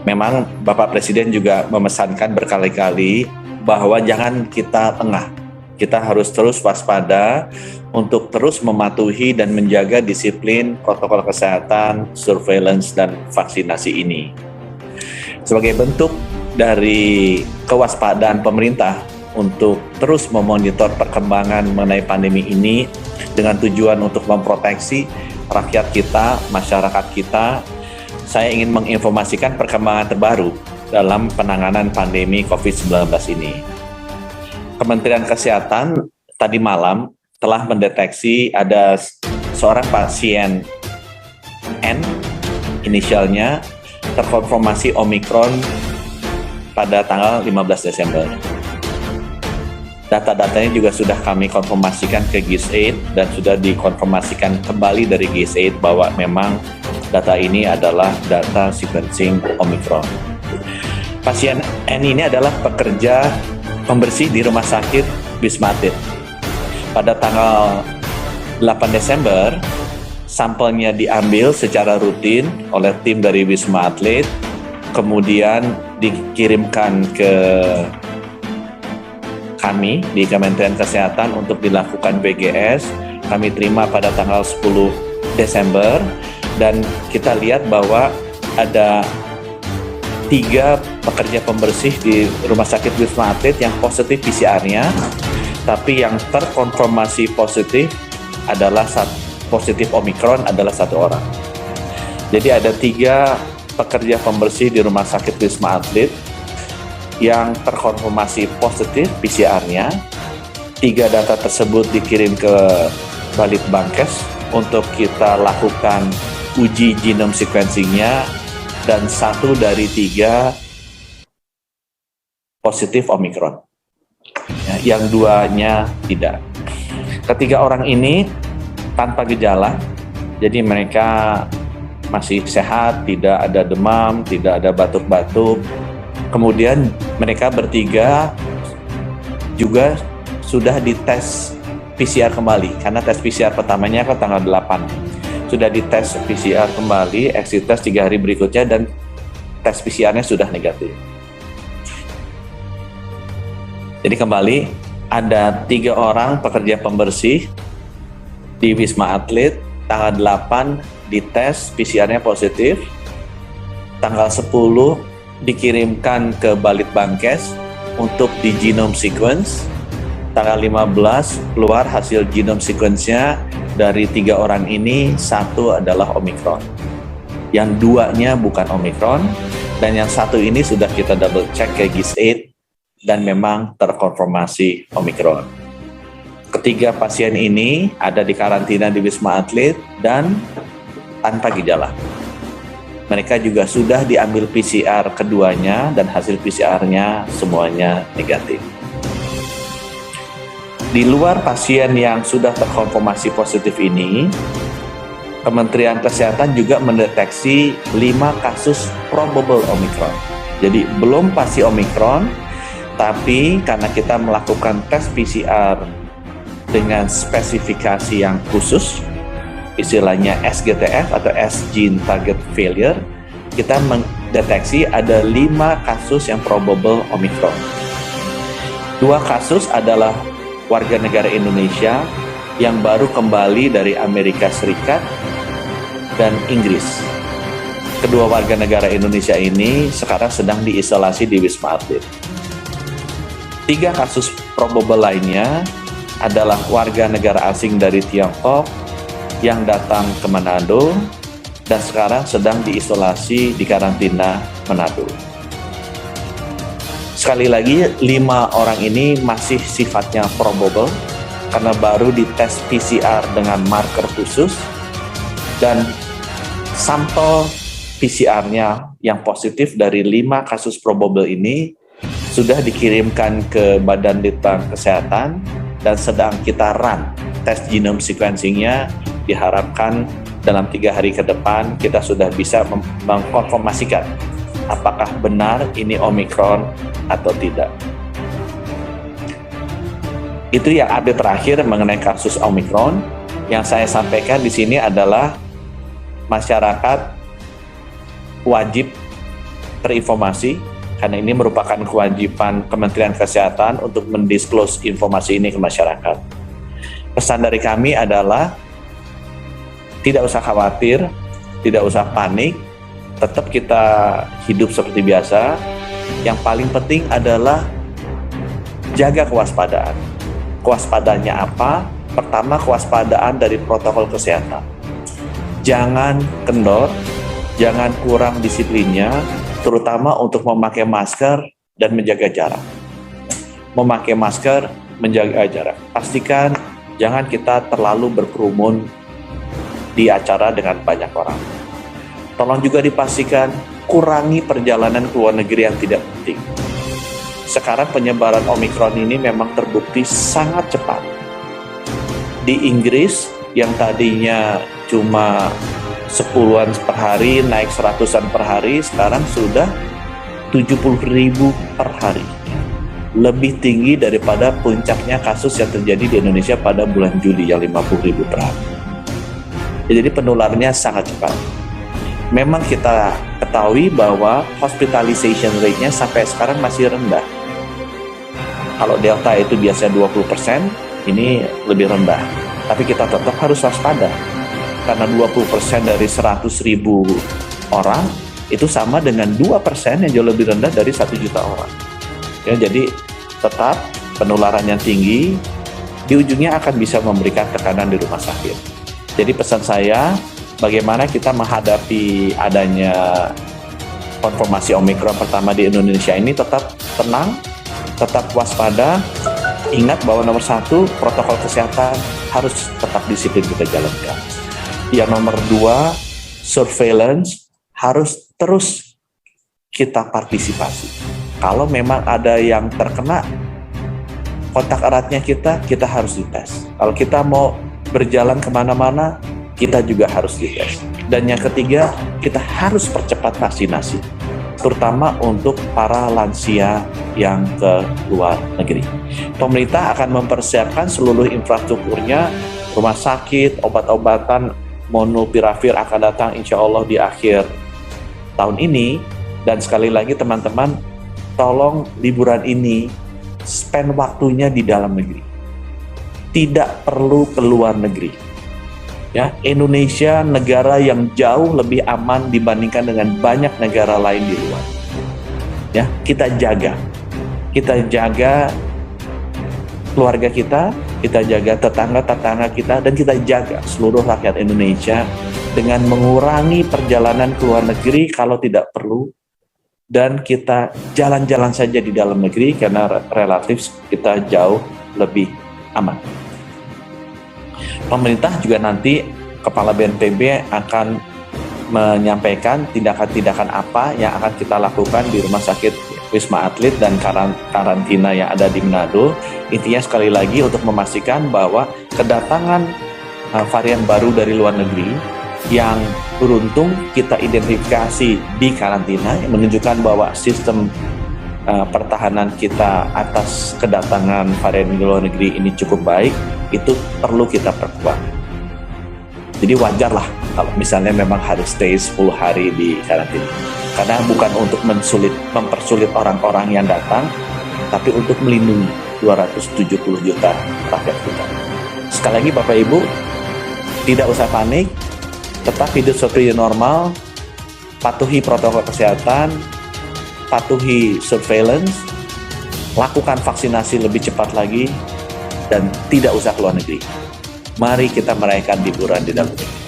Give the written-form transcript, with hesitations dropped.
Memang Bapak Presiden juga memesankan berkali-kali bahwa jangan kita lengah. Kita harus terus waspada untuk terus mematuhi dan menjaga disiplin protokol kesehatan, surveillance, dan vaksinasi ini. Sebagai bentuk dari kewaspadaan pemerintah untuk terus memonitor perkembangan mengenai pandemi ini dengan tujuan untuk memproteksi rakyat kita, masyarakat kita, saya ingin menginformasikan perkembangan terbaru dalam penanganan pandemi COVID-19 ini. Kementerian Kesehatan tadi malam telah mendeteksi ada seorang pasien N, inisialnya, terkonfirmasi Omikron pada tanggal 15 Desember. Data-datanya juga sudah kami konfirmasikan ke GIS-8 dan sudah dikonfirmasikan kembali dari GIS-8 bahwa memang data ini adalah data sequencing Omikron. Pasien N ini adalah pekerja pembersih di Rumah Sakit Wisma Atlet. Pada tanggal 8 Desember, sampelnya diambil secara rutin oleh tim dari Wisma Atlet, kemudian dikirimkan ke kami di Kementerian Kesehatan untuk dilakukan BGS. Kami terima pada tanggal 10 Desember, dan kita lihat bahwa ada 3 pekerja pembersih di Rumah Sakit Wisma Atlet yang positif PCR-nya, tapi yang terkonfirmasi positif adalah positif Omikron adalah 1 orang. Jadi ada 3 pekerja pembersih di Rumah Sakit Wisma Atlet yang terkonfirmasi positif PCR-nya. 3 data tersebut dikirim ke Balitbangkes untuk kita lakukan uji genome sequencing-nya, dan 1 dari 3 positif Omikron. Yang 2-nya tidak. Ketiga orang ini tanpa gejala, jadi mereka masih sehat, tidak ada demam, tidak ada batuk-batuk. Kemudian mereka bertiga juga sudah dites PCR kembali, karena tes PCR pertamanya kan tanggal 8. Sudah dites PCR kembali, exit test 3 hari berikutnya, dan tes PCR-nya sudah negatif. Jadi kembali, ada 3 orang pekerja pembersih di Wisma Atlet, tanggal 8 dites PCR-nya positif, tanggal 10 dikirimkan ke Balitbangkes untuk di genome sequence, tanggal 15 keluar hasil genome sequence-nya. Dari 3 orang ini, 1 adalah Omikron, yang 2-nya bukan Omikron, dan yang 1 ini sudah kita double check ke GIS-8 dan memang terkonfirmasi Omikron. Ketiga pasien ini ada di karantina di Wisma Atlet dan tanpa gejala. Mereka juga sudah diambil PCR keduanya dan hasil PCR-nya semuanya negatif. Di luar pasien yang sudah terkonfirmasi positif ini, Kementerian Kesehatan juga mendeteksi 5 kasus probable Omikron. Jadi belum pasti Omikron, tapi karena kita melakukan tes PCR dengan spesifikasi yang khusus, istilahnya SGTF atau S Gene Target Failure, kita mendeteksi ada 5 kasus yang probable Omikron. 2 kasus adalah warga negara Indonesia yang baru kembali dari Amerika Serikat dan Inggris. Kedua warga negara Indonesia ini sekarang sedang diisolasi di Wisma Atlet. 3 kasus probable lainnya adalah warga negara asing dari Tiongkok yang datang ke Manado dan sekarang sedang diisolasi di karantina Manado. Sekali lagi, 5 orang ini masih sifatnya probable karena baru dites PCR dengan marker khusus, dan sampel PCR-nya yang positif dari 5 kasus probable ini sudah dikirimkan ke Badan Litbang Kesehatan dan sedang kita run tes genome sequencing-nya. Diharapkan dalam 3 hari ke depan kita sudah bisa mengkonfirmasikan apakah benar ini Omikron atau tidak. Itu yang update terakhir mengenai kasus Omikron. Yang saya sampaikan di sini adalah masyarakat wajib terinformasi, karena ini merupakan kewajiban Kementerian Kesehatan untuk mendisclose informasi ini ke masyarakat. Pesan dari kami adalah tidak usah khawatir, tidak usah panik, tetap kita hidup seperti biasa. Yang paling penting adalah jaga kewaspadaan. Kewaspadaannya apa? Pertama, kewaspadaan dari protokol kesehatan. Jangan kendor, jangan kurang disiplinnya, terutama untuk memakai masker dan menjaga jarak. Memakai masker, menjaga jarak. Pastikan jangan kita terlalu berkerumun di acara dengan banyak orang. Tolong juga dipastikan kurangi perjalanan ke luar negeri yang tidak penting. Sekarang penyebaran Omikron ini memang terbukti sangat cepat. Di Inggris yang tadinya cuma 10-an per hari, naik 100-an per hari, sekarang sudah 70.000 per hari. Lebih tinggi daripada puncaknya kasus yang terjadi di Indonesia pada bulan Juli yang 50.000 per hari. Jadi penularannya sangat cepat. Memang kita ketahui bahwa hospitalization rate-nya sampai sekarang masih rendah. Kalau Delta itu biasanya 20%, ini lebih rendah. Tapi kita tetap harus waspada. Karena 20% dari 100.000 orang itu sama dengan 2% yang jauh lebih rendah dari 1 juta orang. Ya, jadi tetap penularan yang tinggi di ujungnya akan bisa memberikan tekanan di rumah sakit. Jadi pesan saya, bagaimana kita menghadapi adanya konfirmasi Omikron pertama di Indonesia ini, tetap tenang, tetap waspada, ingat bahwa nomor 1, protokol kesehatan harus tetap disiplin kita jalankan. Yang nomor 2, surveillance harus terus kita partisipasi. Kalau memang ada yang terkena kontak eratnya kita harus dites. Kalau kita mau berjalan kemana-mana, kita juga harus dites. Dan yang ketiga, kita harus percepat vaksinasi, terutama untuk para lansia yang ke luar negeri. Pemerintah akan mempersiapkan seluruh infrastrukturnya, rumah sakit, obat-obatan, molnupiravir akan datang insya Allah di akhir tahun ini. Dan sekali lagi teman-teman, tolong liburan ini spend waktunya di dalam negeri. Tidak perlu ke luar negeri. Ya, Indonesia negara yang jauh lebih aman dibandingkan dengan banyak negara lain di luar. Ya, kita jaga keluarga kita jaga tetangga-tetangga kita, dan kita jaga seluruh rakyat Indonesia dengan mengurangi perjalanan ke luar negeri kalau tidak perlu, dan kita jalan-jalan saja di dalam negeri karena relatif kita jauh lebih aman. Pemerintah juga nanti, Kepala BNPB akan menyampaikan tindakan-tindakan apa yang akan kita lakukan di Rumah Sakit Wisma Atlet dan karantina yang ada di Manado. Intinya sekali lagi untuk memastikan bahwa kedatangan varian baru dari luar negeri yang beruntung kita identifikasi di karantina, yang menunjukkan bahwa sistem pertahanan kita atas kedatangan varian di luar negeri ini cukup baik, itu perlu kita perkuat. Jadi wajarlah kalau misalnya memang harus stay 10 hari di karantina. Karena bukan untuk mempersulit orang-orang yang datang, tapi untuk melindungi 270 juta rakyat kita. Sekali lagi Bapak Ibu, tidak usah panik, tetap hidup seperti normal, patuhi protokol kesehatan, patuhi surveillance, lakukan vaksinasi lebih cepat lagi, dan tidak usah keluar negeri. Mari kita merayakan liburan di dalam negeri.